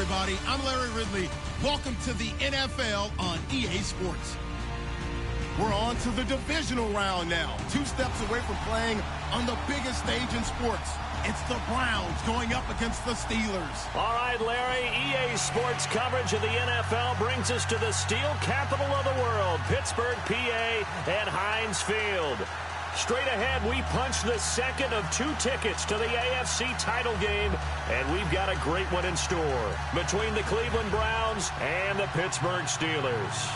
everybody. I'm Larry Ridley. Welcome to the NFL on EA Sports. We're on to the divisional round now. 2 steps away from playing on the biggest stage in sports. It's the Browns going up against the Steelers. All right, Larry, EA Sports coverage of the NFL brings us to the steel capital of the world, Pittsburgh, PA, and Heinz Field. Straight ahead, we punch the second of 2 tickets to the AFC title game, and we've got a great one in store between the Cleveland Browns and the Pittsburgh Steelers.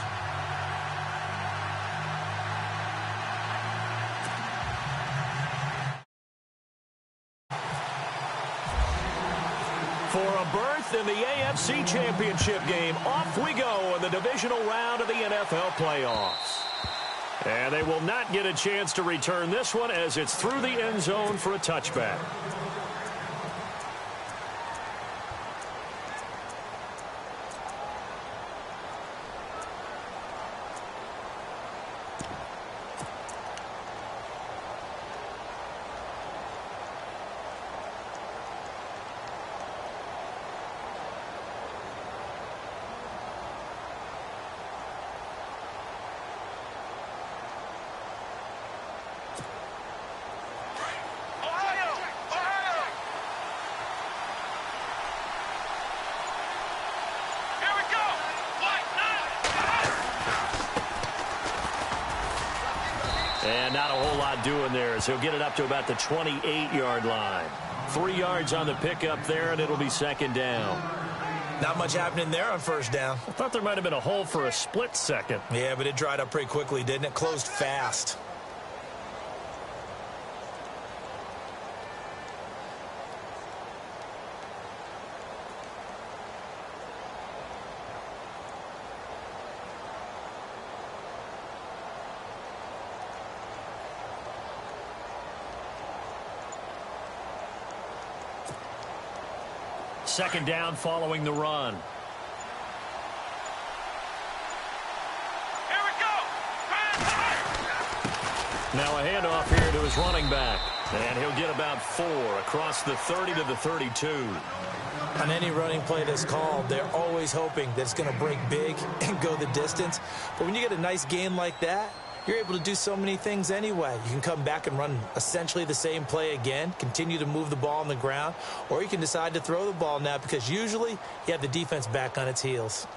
For a berth in the AFC Championship game, off we go in the divisional round of the NFL playoffs. And they will not get a chance to return this one as it's through the end zone for a touchback. And not a whole lot doing there as he'll get it up to about the 28-yard line. 3 yards on the pickup there, and it'll be second down. Not much happening there on first down. I thought there might have been a hole for a split second. Yeah, but it dried up pretty quickly, didn't it? Closed fast. Second down following the run. Here we go. Now a handoff here to his running back. And he'll get about 4 across the 30 to the 32. On any running play that's called, they're always hoping that it's going to break big and go the distance. But when you get a nice game like that, you're able to do so many things anyway. You can come back and run essentially the same play again, continue to move the ball on the ground, or you can decide to throw the ball now because usually you have the defense back on its heels.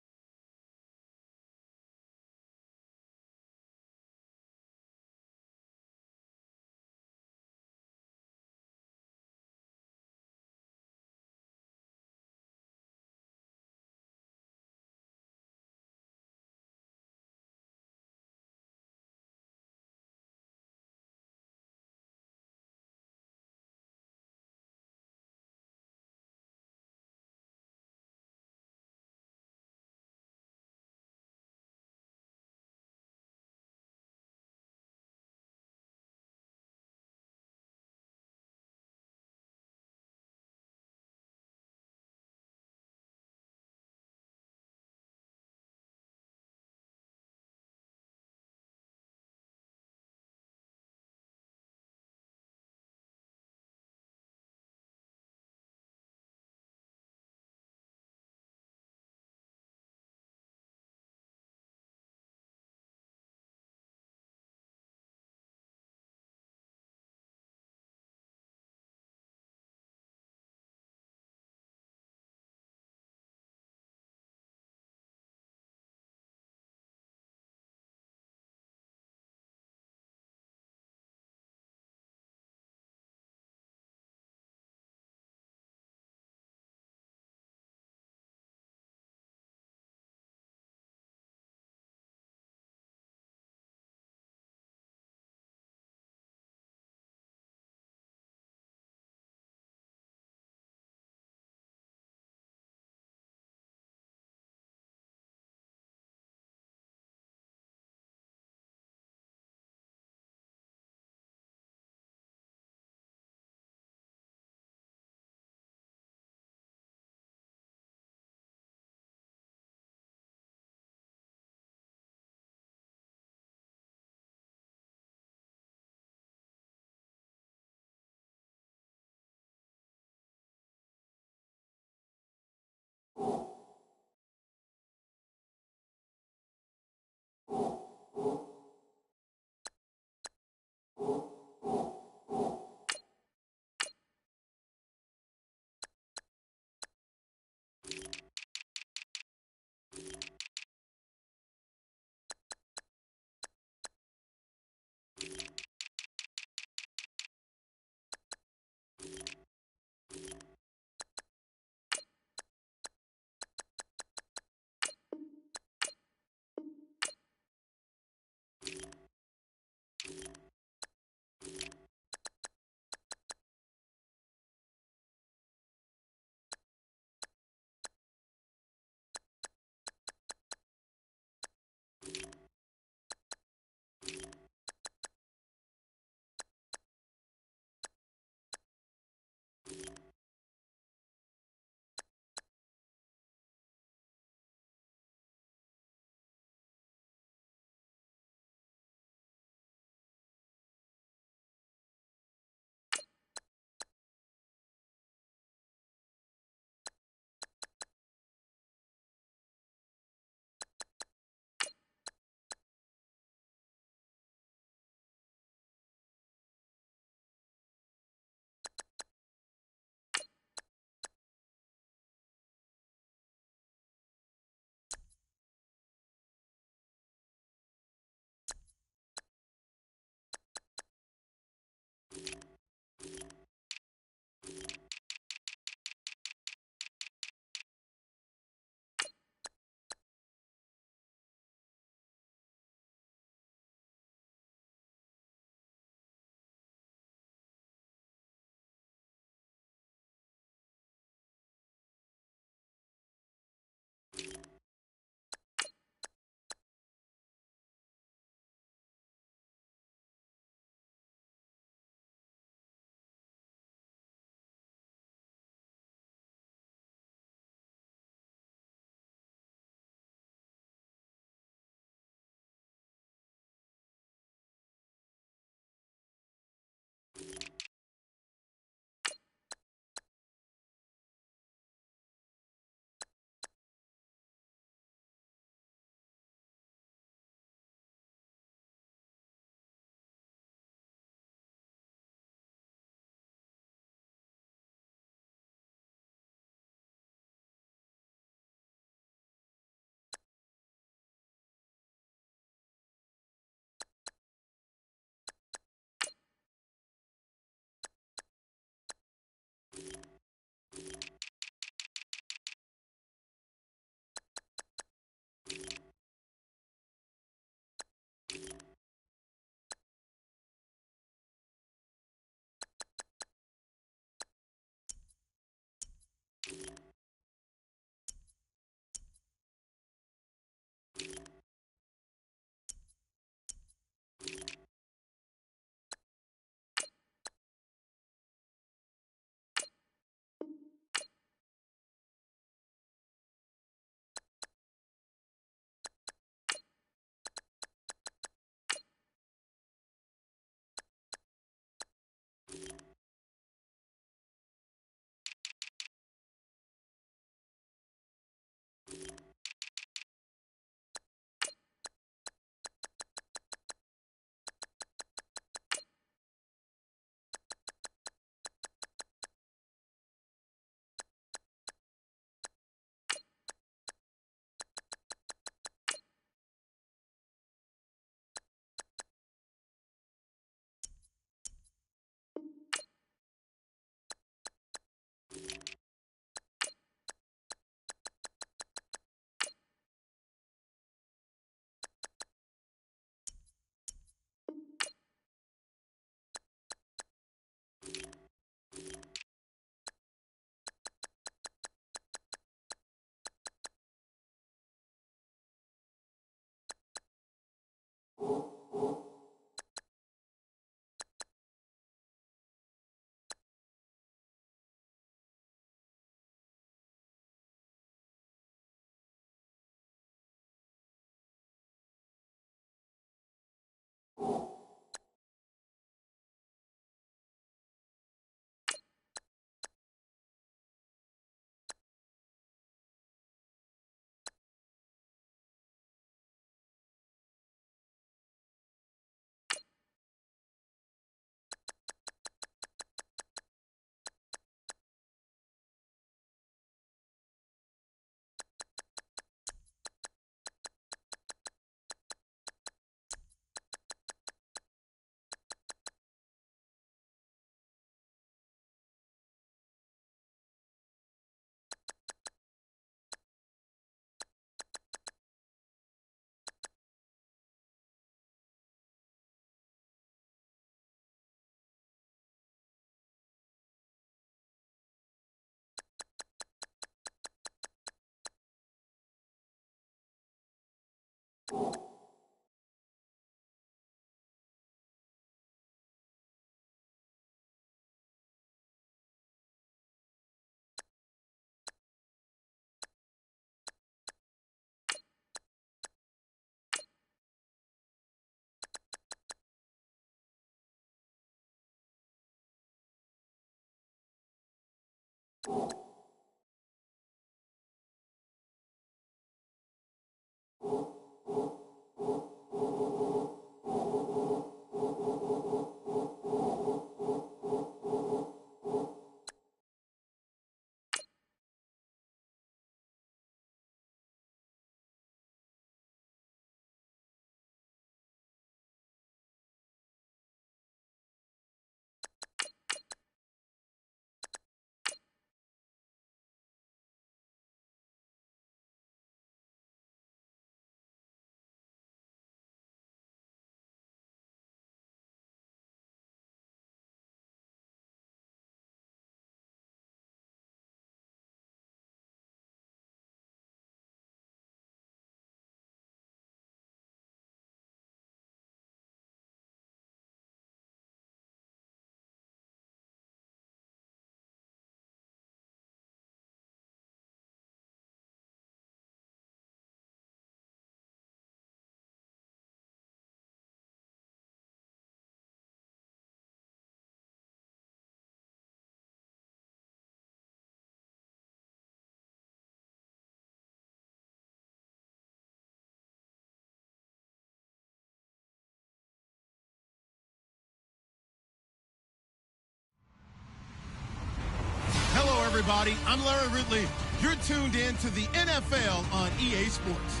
Hello, everybody. I'm Larry Ridley. You're tuned in to the NFL on EA Sports.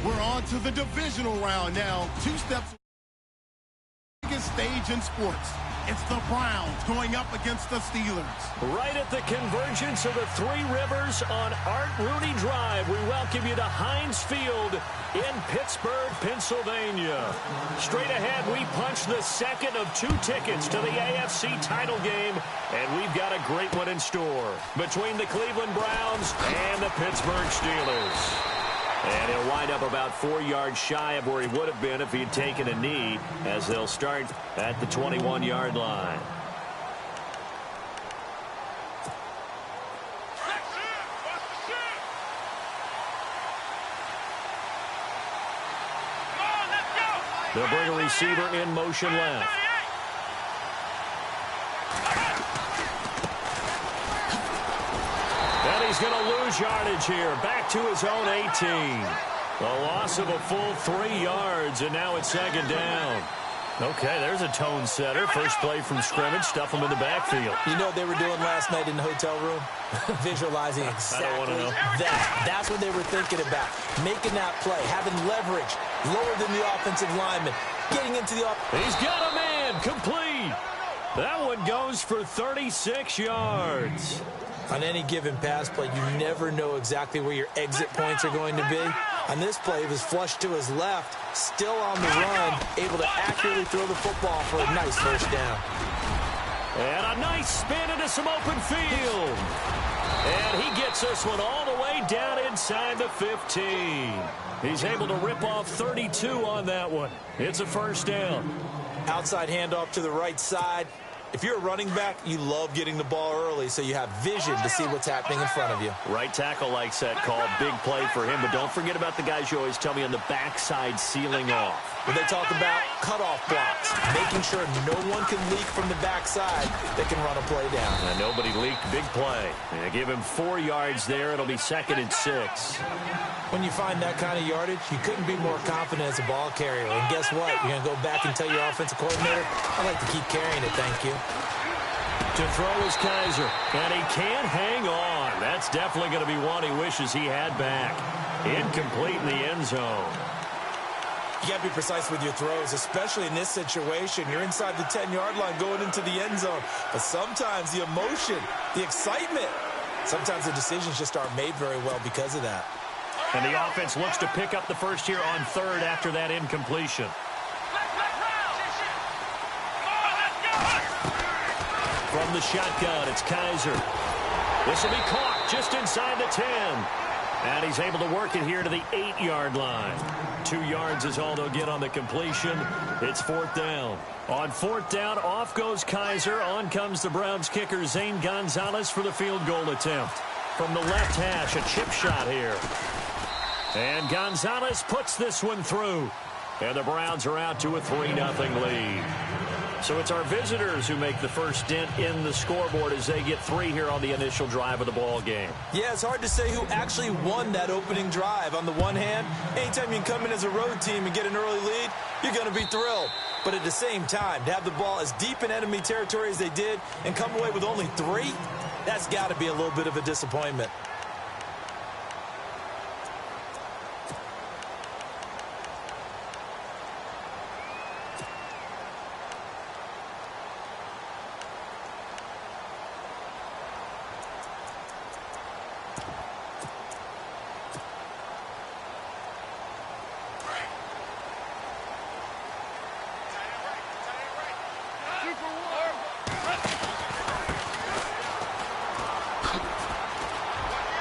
We're on to the divisional round now. 2 steps biggest stage in sports. It's the Browns going up against the Steelers. Right at the convergence of the Three Rivers on Art Rooney Drive, we welcome you to Heinz Field in Pittsburgh, Pennsylvania. Straight ahead, we punch the second of 2 tickets to the AFC title game, and we've got a great one in store between the Cleveland Browns and the Pittsburgh Steelers. And he'll wind up about 4 yards shy of where he would have been if he had taken a knee, as they'll start at the 21-yard line. They'll bring a receiver in motion left. And he's going to lose yardage here. Back to his own 18. A loss of a full 3 yards, and now it's second down. Okay, there's a tone setter. First play from scrimmage, stuff him in the backfield. You know what they were doing last night in the hotel room? Visualizing exactly that. That's what they were thinking about. Making that play, having leverage, lower than the offensive lineman, getting into the offense. He's got a man, complete. That one goes for 36 yards. On any given pass play, you never know exactly where your exit points are going to be. On this play, it was flushed to his left, still on the run, able to accurately throw the football for a nice first down. And a nice spin into some open field. And he gets this one all the way down inside the 15. He's able to rip off 32 on that one. It's a first down. Outside handoff to the right side. If you're a running back, you love getting the ball early so you have vision to see what's happening in front of you. Right tackle likes that call. Big play for him. But don't forget about the guys you always tell me on the backside sealing off. When they talk about cutoff blocks, making sure no one can leak from the backside that can run a play down. And nobody leaked. Big play. And give him 4 yards there. It'll be 2nd and 6. When you find that kind of yardage, you couldn't be more confident as a ball carrier. And guess what? You're going to go back and tell your offensive coordinator, I'd like to keep carrying it, thank you. To throw is Kaiser. And he can't hang on. That's definitely going to be one he wishes he had back. Incomplete in the end zone. You got to be precise with your throws, especially in this situation. You're inside the 10-yard line going into the end zone. But sometimes the emotion, the excitement, sometimes the decisions just aren't made very well because of that. And the offense looks to pick up the first here on 3rd after that incompletion. From the shotgun, it's Kaiser. This will be caught just inside the 10. And he's able to work it here to the 8-yard line. 2 yards is all they'll get on the completion. It's 4th down. On 4th down, off goes Kaiser. On comes the Browns kicker, Zane Gonzalez, for the field goal attempt. From the left hash, a chip shot here. And Gonzalez puts this one through. And the Browns are out to a 3-0 lead. So it's our visitors who make the first dent in the scoreboard as they get 3 here on the initial drive of the ball game. Yeah, it's hard to say who actually won that opening drive. On the one hand, anytime you can come in as a road team and get an early lead, you're going to be thrilled. But at the same time, to have the ball as deep in enemy territory as they did and come away with only 3, that's got to be a little bit of a disappointment.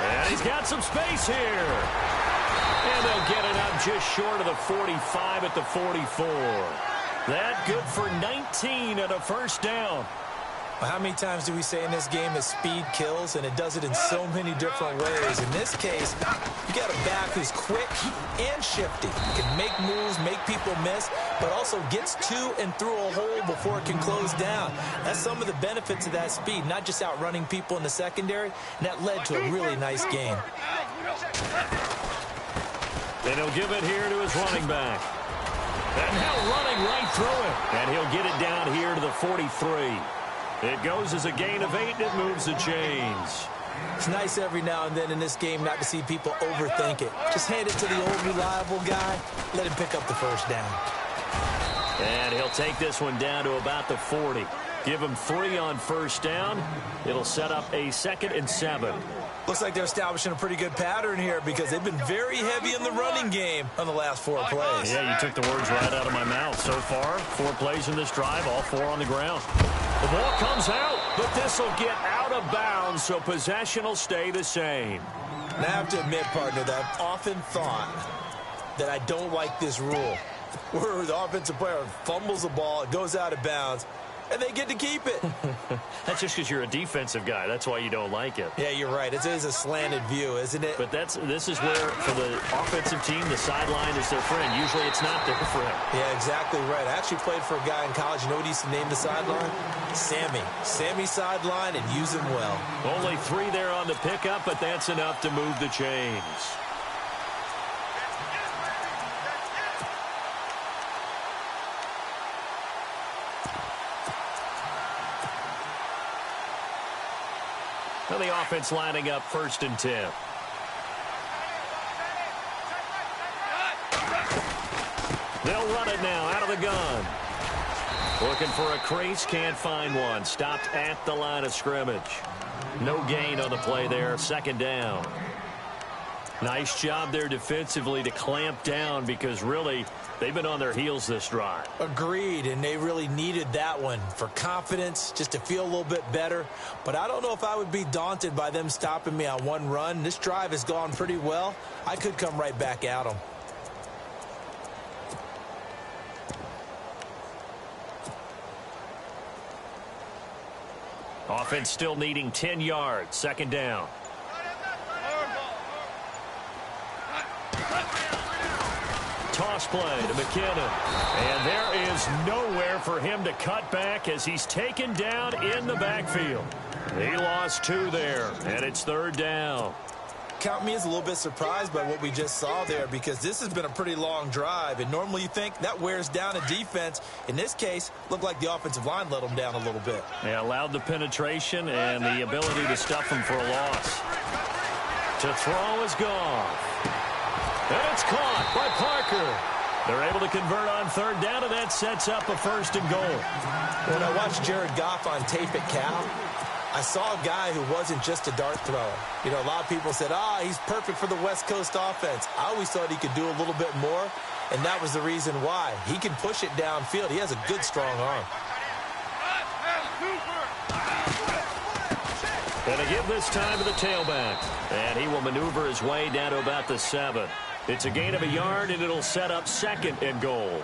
And he's got some space here. And they'll get it up just short of the 45 at the 44. That good for 19 and a first down. Well, how many times do we say in this game that speed kills, and it does it in so many different ways? In this case, you got a back who's quick and shifty. Can make moves, make people miss, but also gets to and through a hole before it can close down. That's some of the benefits of that speed, not just outrunning people in the secondary, and that led to a really nice game. And he'll give it here to his running back. And now running right through it. And he'll get it down here to the 43. It goes as a gain of 8, and it moves the chains. It's nice every now and then in this game not to see people overthink it. Just hand it to the old reliable guy. Let him pick up the first down. And he'll take this one down to about the 40. Give him 3 on first down. It'll set up a 2nd and 7. Looks like they're establishing a pretty good pattern here because they've been very heavy in the running game on the last 4 plays. Yeah, you took the words right out of my mouth. So far, 4 plays in this drive, all 4 on the ground. The ball comes out, but this will get out of bounds, so possession will stay the same. And I have to admit, partner, that I've often thought that I don't like this rule, where the offensive player fumbles the ball, it goes out of bounds, and they get to keep it. That's just because you're a defensive guy. That's why you don't like it. Yeah, you're right. It is a slanted view, isn't it? But this is where, for the offensive team, the sideline is their friend. Usually it's not their friend. Yeah, exactly right. I actually played for a guy in college. You know what he used to name the sideline? Sammy. Sammy sideline, and use him well. Only 3 there on the pickup, but that's enough to move the chains. Now the offense lining up 1st and 10. They'll run it now out of the gun. Looking for a crease, can't find one. Stopped at the line of scrimmage. No gain on the play there, 2nd down. Nice job there defensively to clamp down because really they've been on their heels this drive. Agreed, and they really needed that one for confidence, just to feel a little bit better. But I don't know if I would be daunted by them stopping me on one run. This drive has gone pretty well. I could come right back at them. Offense still needing 10 yards, 2nd down. Toss play to McKinnon. And there is nowhere for him to cut back as he's taken down in the backfield. He lost 2 there, and it's 3rd down. Count me as a little bit surprised by what we just saw there because this has been a pretty long drive, and normally you think that wears down a defense. In this case, looked like the offensive line let them down a little bit. They allowed the penetration and the ability to stuff them for a loss. To throw is gone. And it's caught by Parker. They're able to convert on 3rd down, and that sets up a 1st and goal. When I watched Jared Goff on tape at Cal, I saw a guy who wasn't just a dart thrower. You know, a lot of people said, he's perfect for the West Coast offense. I always thought he could do a little bit more, and that was the reason why. He can push it downfield. He has a good, strong arm. And to give this time to the tailback. And he will maneuver his way down to about the 7. It's a gain of a yard, and it'll set up 2nd and goal.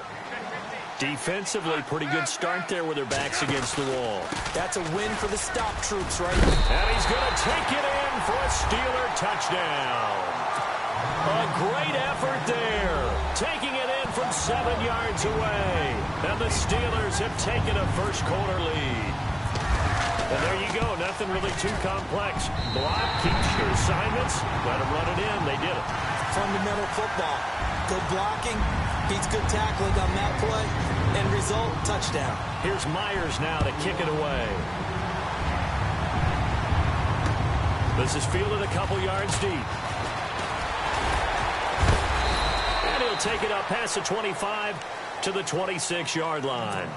Defensively, pretty good start there with their backs against the wall. That's a win for the stop troops, right? And he's going to take it in for a Steeler touchdown. A great effort there. Taking it in from 7 yards away. And the Steelers have taken a first-quarter lead. And there you go. Nothing really too complex. Block, keeps your assignments. Let them run it in. They did it. Fundamental football. Good blocking. Beats good tackling on that play. End result, touchdown. Here's Myers now to kick it away. This is fielded a couple yards deep. And he'll take it up past the 25 to the 26-yard line.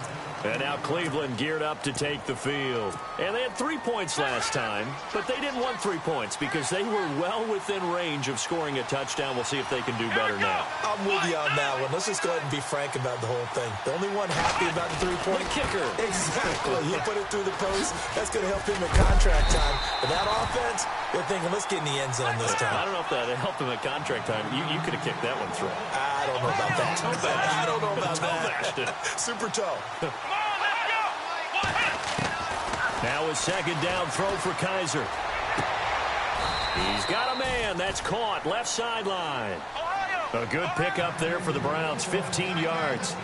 And now Cleveland geared up to take the field. And they had 3 points last time, but they didn't want 3 points because they were well within range of scoring a touchdown. We'll see if they can do better now. I'm with you on that one. Let's just go ahead and be frank about the whole thing. The only one happy about the 3-point kicker. Exactly. You put it through the post. That's going to help him at contract time. But that offense, they're thinking, let's get in the end zone this time. I don't know if that helped him at contract time. You could have kicked that one through. I don't know about that. I don't know about that. Super toe. Now a 2nd down throw for Kaiser. He's got a man. That's caught. Left sideline. A good pickup there for the Browns. 15 yards.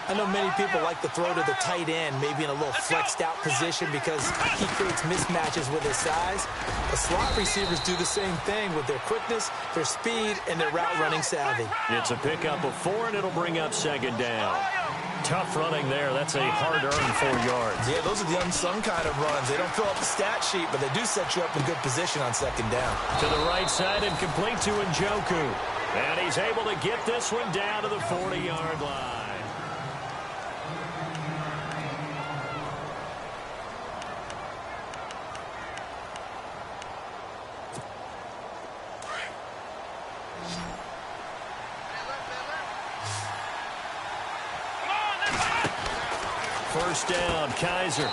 I know many people like to throw to the tight end, maybe in a little flexed out position because he creates mismatches with his size. The slot receivers do the same thing with their quickness, their speed, and their route running savvy. It's a pickup of 4, and it'll bring up 2nd down. Tough running there. That's a hard-earned 4 yards. Yeah, those are the unsung kind of runs. They don't fill up the stat sheet, but they do set you up in good position on 2nd down. To the right side and complete to Njoku. And he's able to get this one down to the 40-yard line. First down, Kaiser.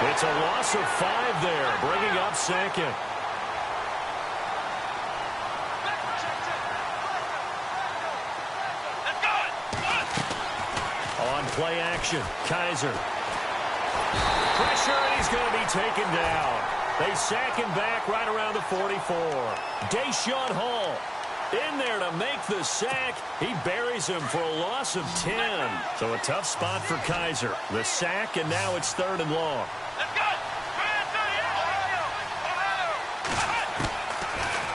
It's a loss of 5 there, bringing up 2nd. On play action, Kaiser. Pressure, and he's going to be taken down. They sack him back right around the 44. Deshaun Hall in there to make the sack. He buries him for a loss of 10. So a tough spot for Kaiser. The sack, and now it's 3rd and long.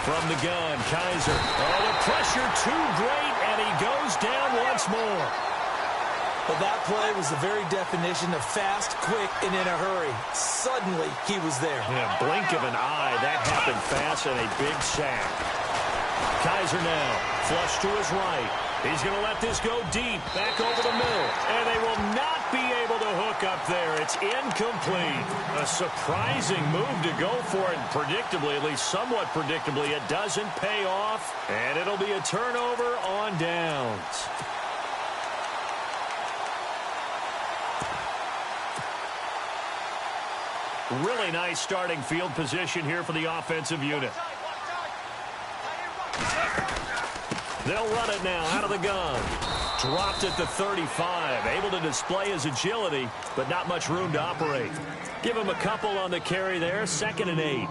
From the gun, Kaiser. Oh, the pressure too great, and he goes down once more. Well, that play was the very definition of fast, quick, and in a hurry. Suddenly, he was there. Yeah, blink of an eye. That happened fast, and a big sack. Kaiser now, flush to his right. He's going to let this go deep, back over the middle. And they will not be able to hook up there. It's incomplete. A surprising move to go for it. Predictably, at least somewhat predictably, it doesn't pay off. And it'll be a turnover on downs. Really nice starting field position here for the offensive unit. They'll run it now out of the gun. Dropped at the 35. Able to display his agility, but not much room to operate. Give him a couple on the carry there. 2nd and 8.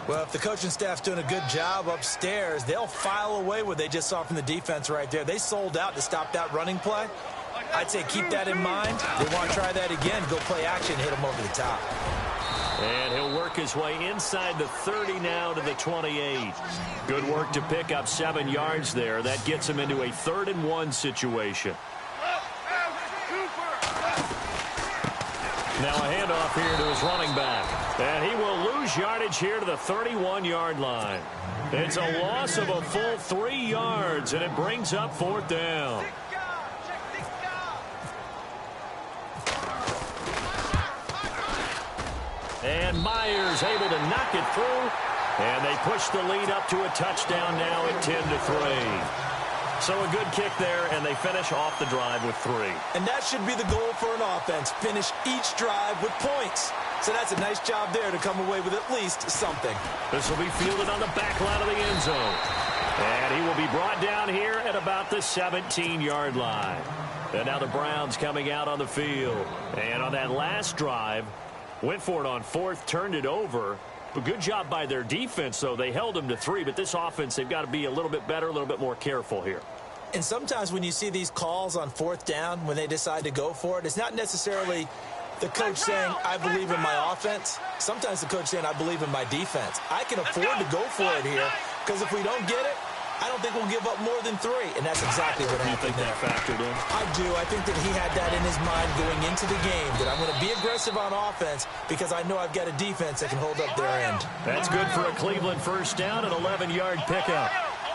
Well, if the coaching staff's doing a good job upstairs, they'll file away what they just saw from the defense right there. They sold out to stop that running play. I'd say keep that in mind. They want to try that again. Go play action, hit them over the top. And he'll work his way inside the 30 now to the 28. Good work to pick up 7 yards there. That gets him into a 3rd and 1 situation. Now a handoff here to his running back. And he will lose yardage here to the 31-yard line. It's a loss of a full 3 yards, and it brings up 4th down. And Myers able to knock it through. And they push the lead up to a touchdown now at 10-3. So a good kick there, and they finish off the drive with 3. And that should be the goal for an offense. Finish each drive with points. So that's a nice job there to come away with at least something. This will be fielded on the back line of the end zone. And he will be brought down here at about the 17-yard line. And now the Browns coming out on the field. And on that last drive, went for it on fourth, turned it over. But good job by their defense, though. They held them to 3. But this offense, they've got to be a little bit better, a little bit more careful here. And sometimes when you see these calls on fourth down, when they decide to go for it, it's not necessarily the coach saying, I believe in my offense. Sometimes the coach saying, I believe in my defense. I can afford to go for it here because if we don't get it, I don't think we'll give up more than 3. And that's exactly what happened there. You think that factored in? I do. I think that he had that in his mind going into the game, that I'm going to be aggressive on offense because I know I've got a defense that can hold up their end. That's good for a Cleveland first down, an 11-yard pickup.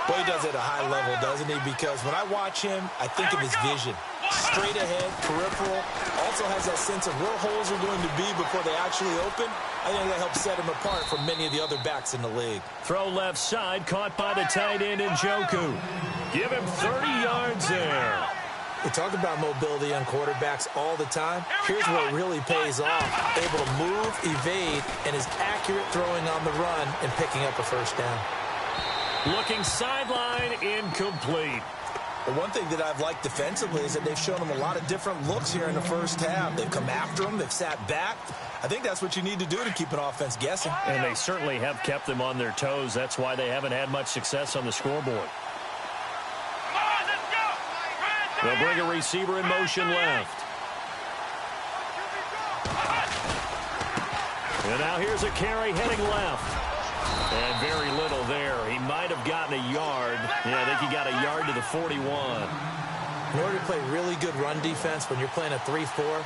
Well, he does it at a high level, doesn't he? Because when I watch him, I think of his vision. Straight ahead, peripheral, also has that sense of where holes are going to be before they actually open. I think that helps set him apart from many of the other backs in the league. Throw left side, caught by the tight end Njoku. Give him 30 yards there. We talk about mobility on quarterbacks all the time. Here's where it really pays off. Able to move, evade, and is accurate throwing on the run and picking up a first down. Looking sideline, incomplete. The one thing that I've liked defensively is that they've shown them a lot of different looks here in the first half. They've come after them. They've sat back. I think that's what you need to do to keep an offense guessing. And they certainly have kept them on their toes. That's why they haven't had much success on the scoreboard. They'll bring a receiver in motion left. And now here's a carry heading left. And very little there. He might have gotten a yard. Yeah, I think he got a yard to the 41. In order to play really good run defense when you're playing a 3-4,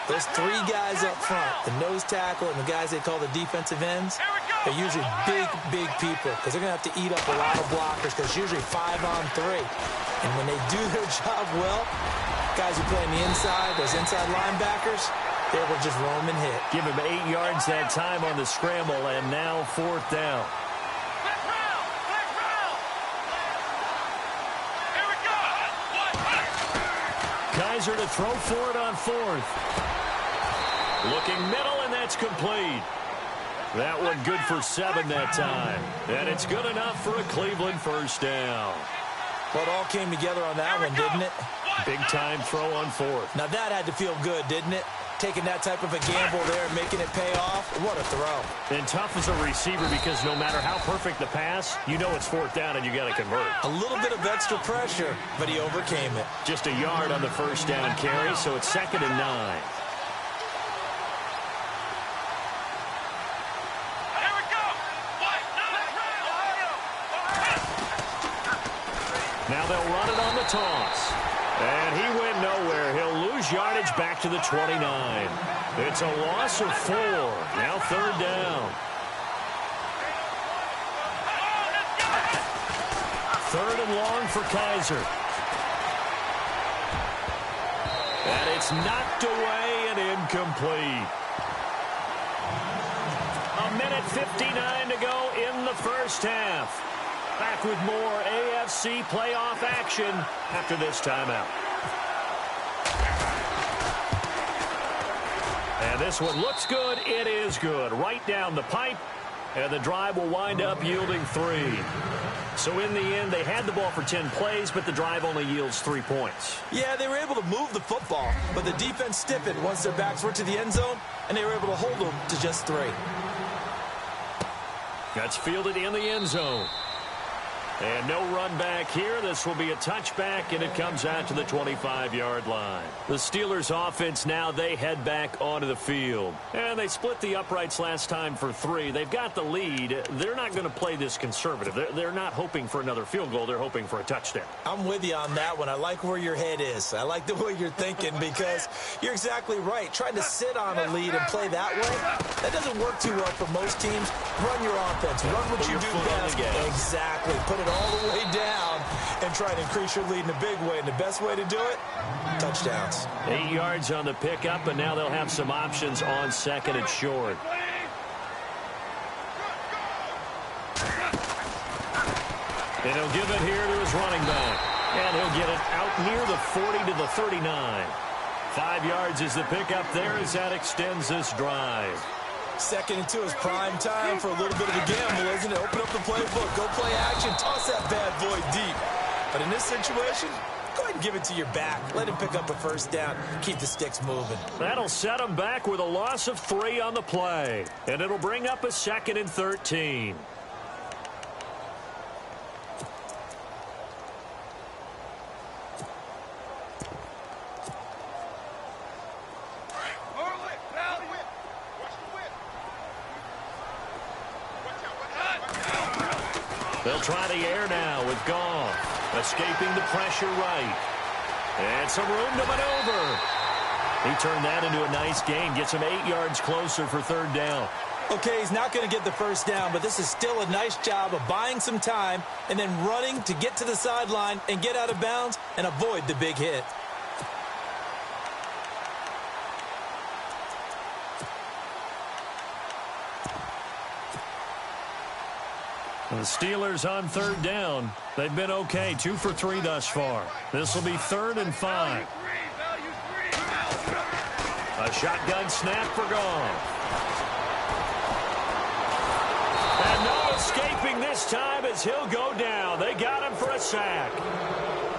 those 3 guys up front, the nose tackle and the guys they call the defensive ends, are usually big, big people because they're going to have to eat up a lot of blockers because it's usually 5 on 3. And when they do their job well, guys who play on the inside, those inside linebackers, they will just roam and hit. Give him 8 yards that time on the scramble, and now 4th down. Kizer to throw for it on 4th. Looking middle, and that's complete. That one good for 7 that time. And it's good enough for a Cleveland first down. Well, it all came together on that one, didn't it? Big time throw on 4th. Now that had to feel good, didn't it? Taking that type of a gamble there and making it pay off. What a throw. And tough as a receiver because no matter how perfect the pass, you know it's 4th down and you got to convert. A little bit of extra pressure, but he overcame it. Just a yard on the first down carry, so it's 2nd and 9. Now they'll run it on the toss. And he went nowhere. He'll lose yardage back to the 29. It's a loss of 4. Now 3rd down. 3rd and long for Kizer. And it's knocked away and incomplete. 1:59 to go in the first half. Back with more AFC playoff action after this timeout. And this one looks good. It is good. Right down the pipe. And the drive will wind up yielding 3. So in the end, they had the ball for 10 plays, but the drive only yields 3 points. Yeah, they were able to move the football, but the defense stiffened once their backs were to the end zone, and they were able to hold them to just 3. That's fielded in the end zone. And no run back here. This will be a touchback, and it comes out to the 25-yard line. The Steelers' offense now, they head back onto the field. And they split the uprights last time for 3. They've got the lead. They're not going to play this conservative. They're not hoping for another field goal. They're hoping for a touchdown. I'm with you on that one. I like where your head is. I like the way you're thinking because you're exactly right. Trying to sit on a lead and play that way, that doesn't work too well for most teams. Run your offense. Run what you do best. Exactly. Put it all the way down and try to increase your lead in a big way. And the best way to do it, touchdowns. 8 yards on the pickup, and now they'll have some options on 2nd and short. And he'll give it here to his running back. And he'll get it out near the 40 to the 39. 5 yards is the pickup there as that extends this drive. Second and 2 is prime time for a little bit of a gamble, isn't it? Open up the playbook, go play action, toss that bad boy deep. But in this situation, go ahead and give it to your back. Let him pick up a first down. Keep the sticks moving. That'll set him back with a loss of 3 on the play. And it'll bring up a 2nd and 13. They'll try the air now with Goff. Escaping the pressure right. And some room to maneuver. He turned that into a nice gain. Gets him 8 yards closer for 3rd down. Okay, he's not going to get the first down, but this is still a nice job of buying some time and then running to get to the sideline and get out of bounds and avoid the big hit. The Steelers on 3rd down. They've been okay, 2 for 3 thus far. This will be 3rd and 5. A shotgun snap for Goff. And no escaping this time as he'll go down. They got him for a sack.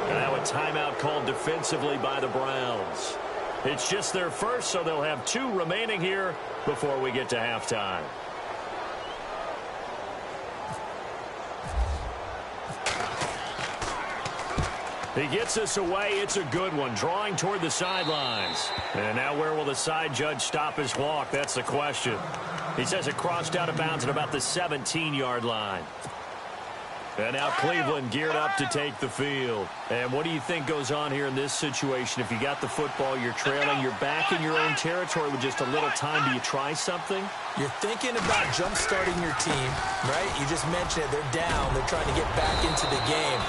Now a timeout called defensively by the Browns. It's just their first, so they'll have 2 remaining here before we get to halftime. He gets us away. It's a good one. Drawing toward the sidelines. And now where will the side judge stop his walk? That's the question. He says it crossed out of bounds at about the 17-yard line. And now Cleveland geared up to take the field. And what do you think goes on here in this situation? If you got the football, you're trailing, you're back in your own territory with just a little time. Do you try something? You're thinking about jump-starting your team, right? You just mentioned it. They're down. They're trying to get back into the game.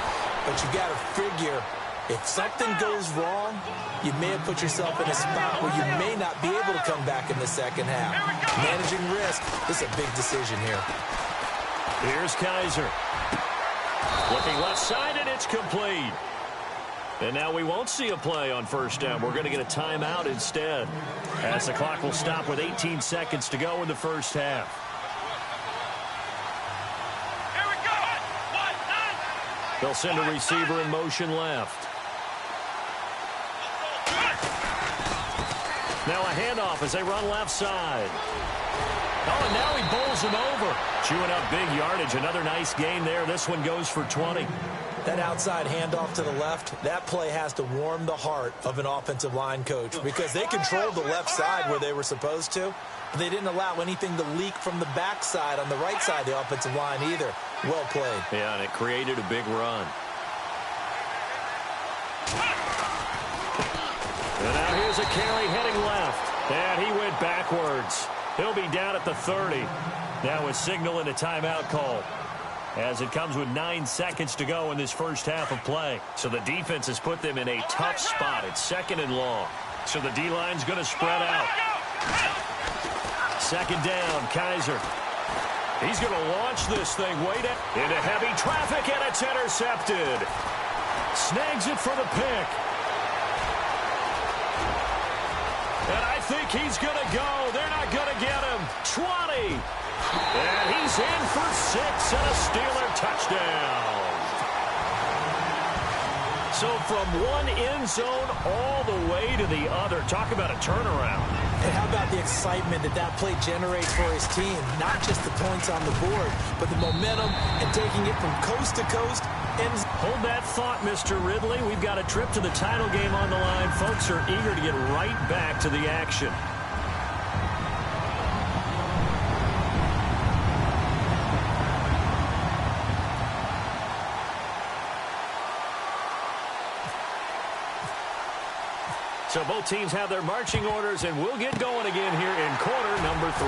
But you got to figure, if something goes wrong, you may have put yourself in a spot where you may not be able to come back in the second half. Managing risk is a big decision here. Here's Kaiser. Looking left side, and it's complete. And now we won't see a play on 1st down. We're going to get a timeout instead, as the clock will stop with 18 seconds to go in the first half. They'll send a receiver in motion left. Now a handoff as they run left side. Oh, and now he bowls him over. Chewing up big yardage. Another nice gain there. This one goes for 20. That outside handoff to the left, that play has to warm the heart of an offensive line coach because they controlled the left side where they were supposed to, but they didn't allow anything to leak from the backside on the right side of the offensive line either. Well played. Yeah, and it created a big run. And now here's a carry heading left, and he went backwards. He'll be down at the 30. Now a signal and a timeout call, as it comes with 9 seconds to go in this first half of play. So the defense has put them in a tough spot. It's 2nd and long. So the D-line's going to spread out. 2nd down, Kaiser. He's going to launch this thing way down into heavy traffic, and it's intercepted. Snags it for the pick. And I think he's going to go. They're not going to get him. 20. And he's in for 6 and a Steeler touchdown. So from one end zone all the way to the other. Talk about a turnaround. And how about the excitement that play generates for his team? Not just the points on the board, but the momentum and taking it from coast to coast. And hold that thought, Mr. Ridley. We've got a trip to the title game on the line. Folks are eager to get right back to the action. So both teams have their marching orders, and we'll get going again here in quarter number 3.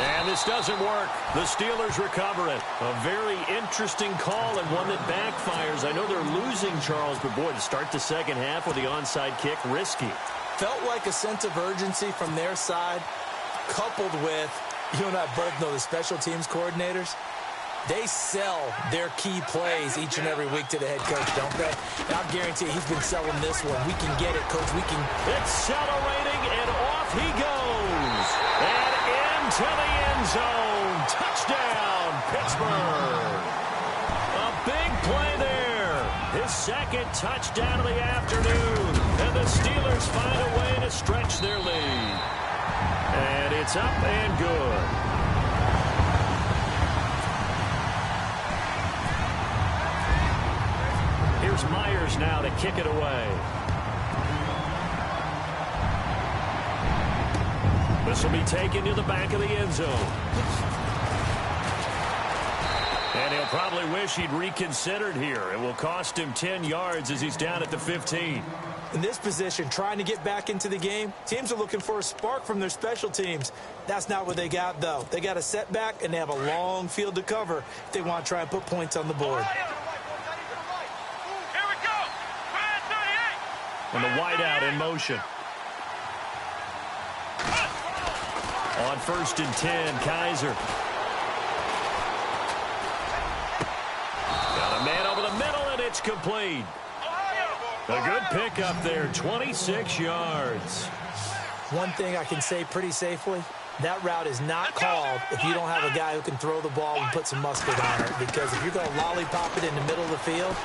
And this doesn't work. The Steelers recover it. A very interesting call and one that backfires. I know they're losing, Charles, but boy, to start the second half with the onside kick, risky. Felt like a sense of urgency from their side, coupled with, you and I both know the special teams coordinators. They sell their key plays each and every week to the head coach, don't they? And I guarantee you he's been selling this one. We can get it, Coach. We can. Accelerating, and off he goes. And into the second touchdown of the afternoon. And the Steelers find a way to stretch their lead. And it's up and good. Here's Myers now to kick it away. This will be taken to the back of the end zone. And he'll probably wish he'd reconsidered here. It will cost him 10 yards as he's down at the 15. In this position, trying to get back into the game, teams are looking for a spark from their special teams. That's not what they got, though. They got a setback, and they have a long field to cover if they want to try and put points on the board. Here we go. And the wideout in motion. On 1st and 10, Kaiser. Got a man over the middle, and it's complete. A good pickup there, 26 yards. One thing I can say pretty safely, that route is not called if you don't have a guy who can throw the ball and put some mustard on it. Because if you're going to lollipop it in the middle of the field,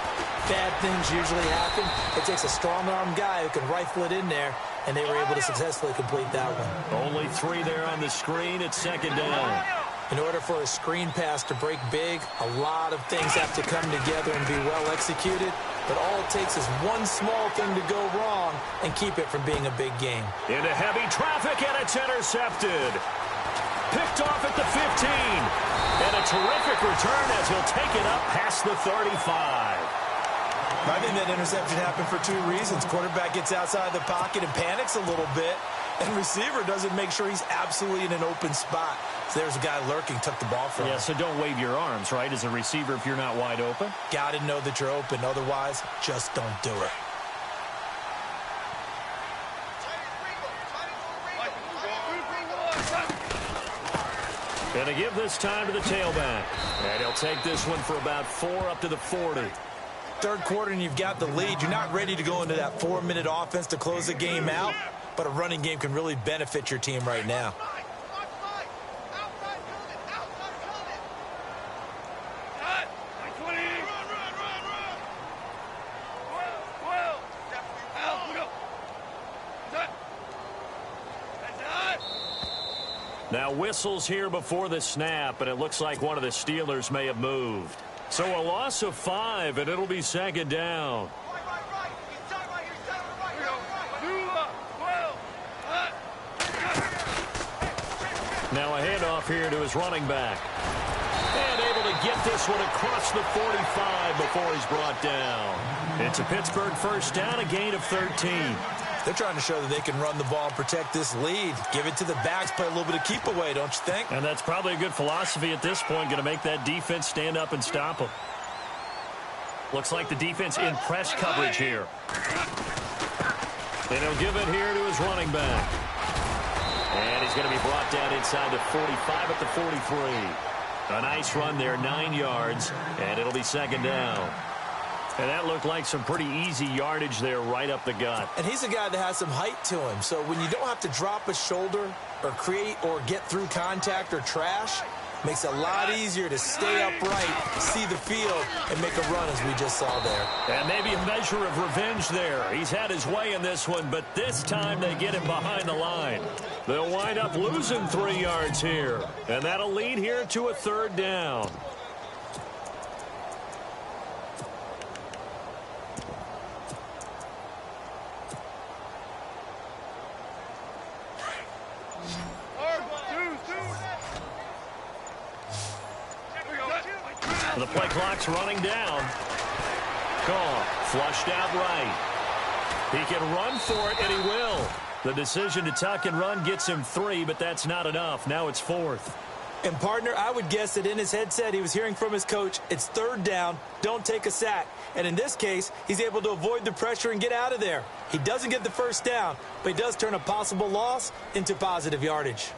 bad things usually happen. It takes a strong-arm guy who can rifle it in there, and they were able to successfully complete that one. Only 3 there on the screen. It's 2nd down. In order for a screen pass to break big, a lot of things have to come together and be well executed. But all it takes is one small thing to go wrong and keep it from being a big game. Into heavy traffic, and it's intercepted. Picked off at the 15. And a terrific return as he'll take it up past the 35. I think that interception happened for 2 reasons. Quarterback gets outside the pocket and panics a little bit. And receiver doesn't make sure he's absolutely in an open spot. So there's a guy lurking, took the ball from him. Yeah, so don't wave your arms, right, as a receiver if you're not wide open. Got to know that you're open. Otherwise, just don't do it. Gonna give this time to the tailback. And he'll take this one for about 4 up to the 40. Third quarter and you've got the lead. You're not ready to go into that 4-minute offense to close the game out. But a running game can really benefit your team right now. Now whistles here before the snap, and it looks like one of the Steelers may have moved. So a loss of 5, and it'll be 2nd down. Now a handoff here to his running back. And able to get this one across the 45 before he's brought down. It's a Pittsburgh 1st down, a gain of 13. They're trying to show that they can run the ball and protect this lead. Give it to the backs, play a little bit of keep away, don't you think? And that's probably a good philosophy at this point, going to make that defense stand up and stop them. Looks like the defense in press coverage here. And he'll give it here to his running back. And he's going to be brought down inside the 45 at the 43. A nice run there, 9 yards, and it'll be 2nd down. And that looked like some pretty easy yardage there right up the gut. And he's a guy that has some height to him. So when you don't have to drop a shoulder or create or get through contact or trash, makes it a lot easier to stay upright, see the field, and make a run as we just saw there. And maybe a measure of revenge there. He's had his way in this one, but this time they get him behind the line. They'll wind up losing 3 yards here. And that'll lead here to a 3rd down. The play clock's running down. Call. Flushed out right. He can run for it, and he will. The decision to tuck and run gets him 3, but that's not enough. Now it's 4th. And, partner, I would guess that in his headset he was hearing from his coach, it's 3rd down, don't take a sack. And in this case, he's able to avoid the pressure and get out of there. He doesn't get the 1st down, but he does turn a possible loss into positive yardage.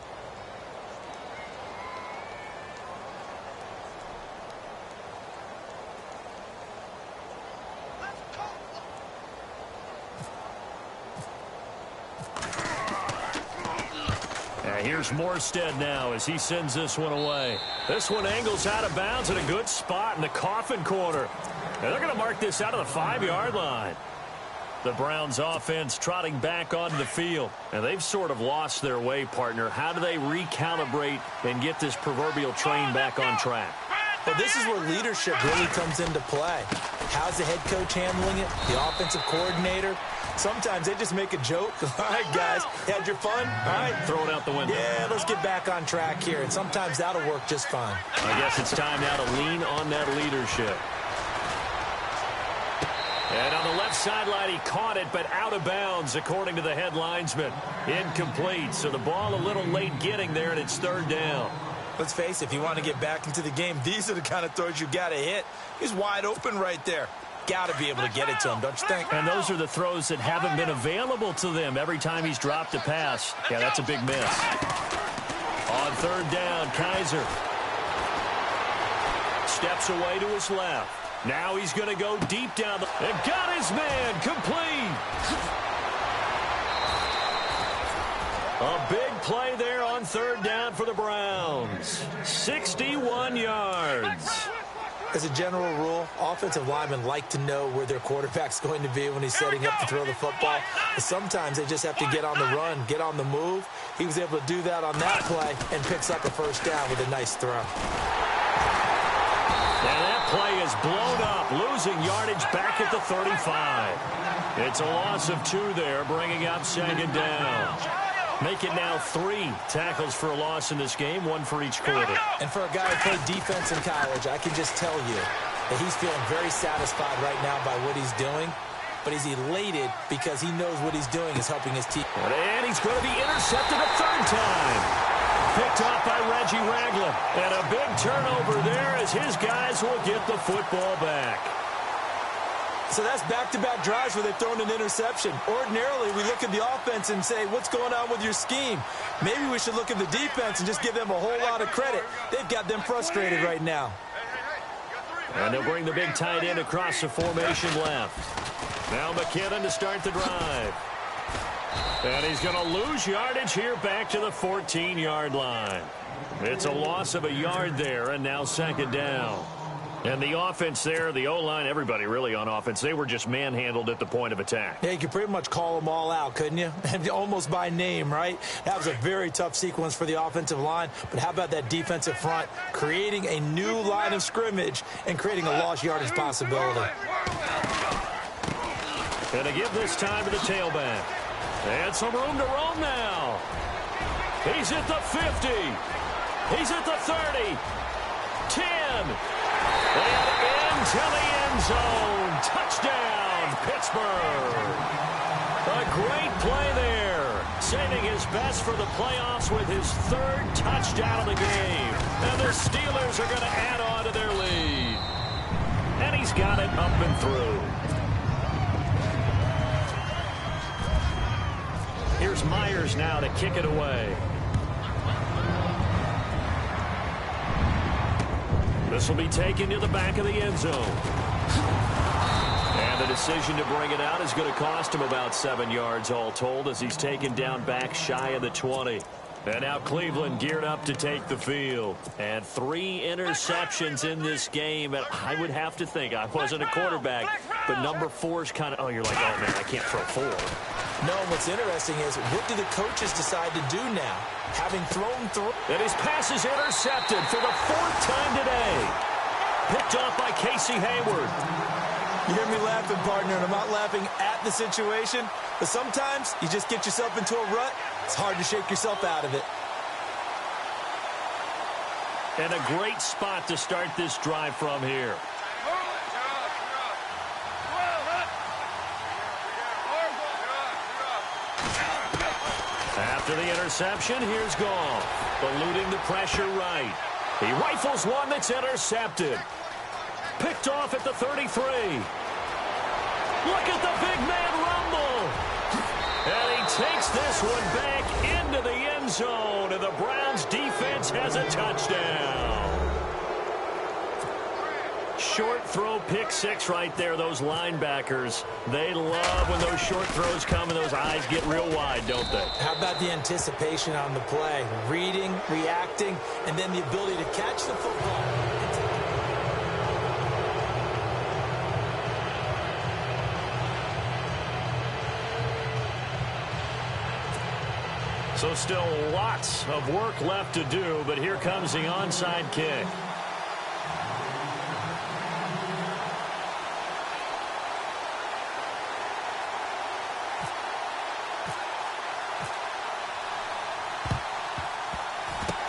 Here's Morstead now as he sends this one away. This one angles out of bounds in a good spot in the coffin corner. And they're going to mark this out of the 5-yard line. The Browns offense trotting back onto the field. And they've sort of lost their way, partner. How do they recalibrate and get this proverbial train back on track? Well, this is where leadership really comes into play. How's the head coach handling it? The offensive coordinator? Sometimes they just make a joke. All right, guys, had your fun? All right. Throw it out the window. Yeah, let's get back on track here. And sometimes that'll work just fine. I guess it's time now to lean on that leadership. And on the left sideline, he caught it, but out of bounds, according to the head linesman. Incomplete, so the ball a little late getting there, and it's third down. Let's face it, if you want to get back into the game, these are the kind of throws you got to hit. He's wide open right there. Got to be able to get it to him, don't you think? And those are the throws that haven't been available to them every time he's dropped a pass. Yeah, that's a big miss. On third down, Kaiser steps away to his left. Now he's going to go deep down and got his man complete. A big play there on third down for the Browns. 61 yards. As a general rule, offensive linemen like to know where their quarterback's going to be when he's setting up to throw the football. But sometimes they just have to get on the run, get on the move. He was able to do that on that play and picks up a first down with a nice throw. And that play is blown up, losing yardage back at the 35. It's a loss of 2 there, bringing up second down. Make it now 3 tackles for a loss in this game, 1 for each quarter. And for a guy who played defense in college, I can just tell you that he's feeling very satisfied right now by what he's doing. But he's elated because he knows what he's doing is helping his team. And he's going to be intercepted a third time. Picked up by Reggie Ragland. And a big turnover there as his guys will get the football back. So that's back-to-back drives where they've thrown an interception. Ordinarily, we look at the offense and say, what's going on with your scheme? Maybe we should look at the defense and just give them a whole lot of credit. They've got them frustrated right now. And they'll bring the big tight end across the formation left. Now McKinnon to start the drive. And he's going to lose yardage here back to the 14-yard line. It's a loss of a yard there, and now second down. And the offense there, the O-line, everybody really on offense, they were just manhandled at the point of attack. Yeah, you could pretty much call them all out, couldn't you? Almost by name, right? That was a very tough sequence for the offensive line. But how about that defensive front, creating a new line of scrimmage and creating a lost yardage possibility. And to give this time to the tailback. And some room to roam now. He's at the 50. He's at the 30. 10. And into the end zone. Touchdown, Pittsburgh. A great play there. Saving his best for the playoffs with his 3rd touchdown of the game. And the Steelers are going to add on to their lead. And he's got it up and through. Here's Myers now to kick it away. This will be taken to the back of the end zone. And the decision to bring it out is going to cost him about 7 yards all told as he's taken down back shy of the 20. And now Cleveland geared up to take the field. And 3 interceptions in this game. And I would have to think, I wasn't a quarterback, but number 4 is kind of, oh, you're like, oh, man, I can't throw 4. No, what's interesting is what do the coaches decide to do now? Having thrown through. And his pass is intercepted for the 4th time today. Picked off by Casey Hayward. You hear me laughing, partner, and I'm not laughing at the situation, but sometimes you just get yourself into a rut. It's hard to shake yourself out of it. And a great spot to start this drive from here. After the interception, here's Goff. Eluding the pressure right. He rifles one that's intercepted. Picked off at the 33. Look at the big man rumble. And he takes this one back into the end zone. And the Browns defense has a touchdown. Short throw, pick 6 right there. Those linebackers, they love when those short throws come and those eyes get real wide, don't they? How about the anticipation on the play? Reading, reacting, and then the ability to catch the football. So still lots of work left to do, but here comes the onside kick.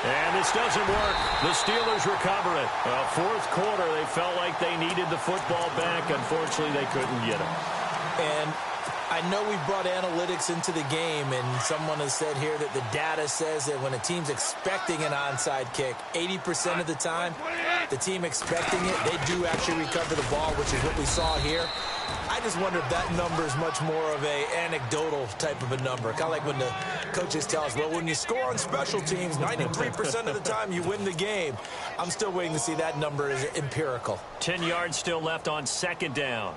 And this doesn't work. The Steelers recover it. Fourth quarter, they felt like they needed the football back. Unfortunately, they couldn't get it. And I know we brought analytics into the game, and someone has said here that the data says that when a team's expecting an onside kick, 80% of the time, the team expecting it, they do actually recover the ball, which is what we saw here. I just wonder if that number is much more of a anecdotal type of a number. Kind of like when the coaches tell us, well, when you score on special teams, 93% of the time you win the game. I'm still waiting to see that number is empirical. 10 yards still left on second down.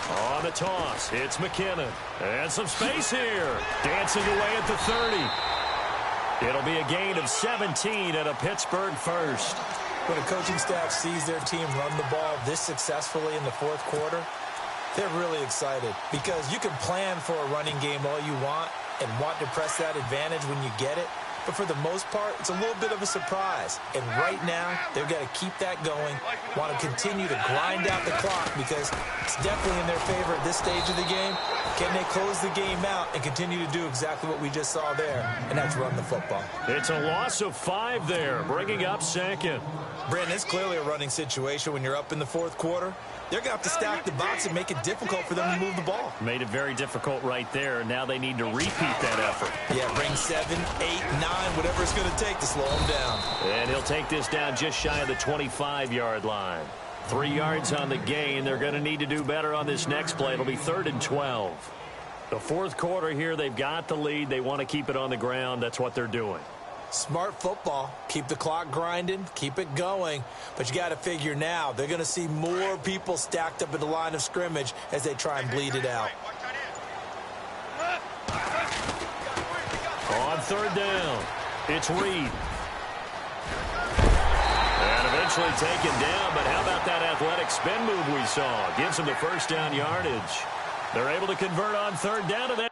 On the toss, it's McKinnon. And some space here. Dancing away at the 30. It'll be a gain of 17 and a Pittsburgh first. When a coaching staff sees their team run the ball this successfully in the fourth quarter, they're really excited because you can plan for a running game all you want and want to press that advantage when you get it. But for the most part, it's a little bit of a surprise. And right now, they've got to keep that going, want to continue to grind out the clock because it's definitely in their favor at this stage of the game. Can they close the game out and continue to do exactly what we just saw there, and that's run the football? It's a loss of 5 there, bringing up second. Brandon, it's clearly a running situation when you're up in the fourth quarter. They're going to have to stack the box and make it difficult for them to move the ball. Made it very difficult right there. Now they need to repeat that effort. Yeah, bring 7, 8, 9, whatever it's going to take to slow them down. And he'll take this down just shy of the 25-yard line. 3 yards on the gain. They're going to need to do better on this next play. It'll be 3rd and 12. The fourth quarter here, they've got the lead. They want to keep it on the ground. That's what they're doing. Smart football. Keep the clock grinding. Keep it going. But you got to figure now, they're going to see more people stacked up at the line of scrimmage as they try and bleed it out. On 3rd down, it's Reed. And eventually taken down, but how about that athletic spin move we saw? Gives him the first down yardage. They're able to convert on 3rd down, and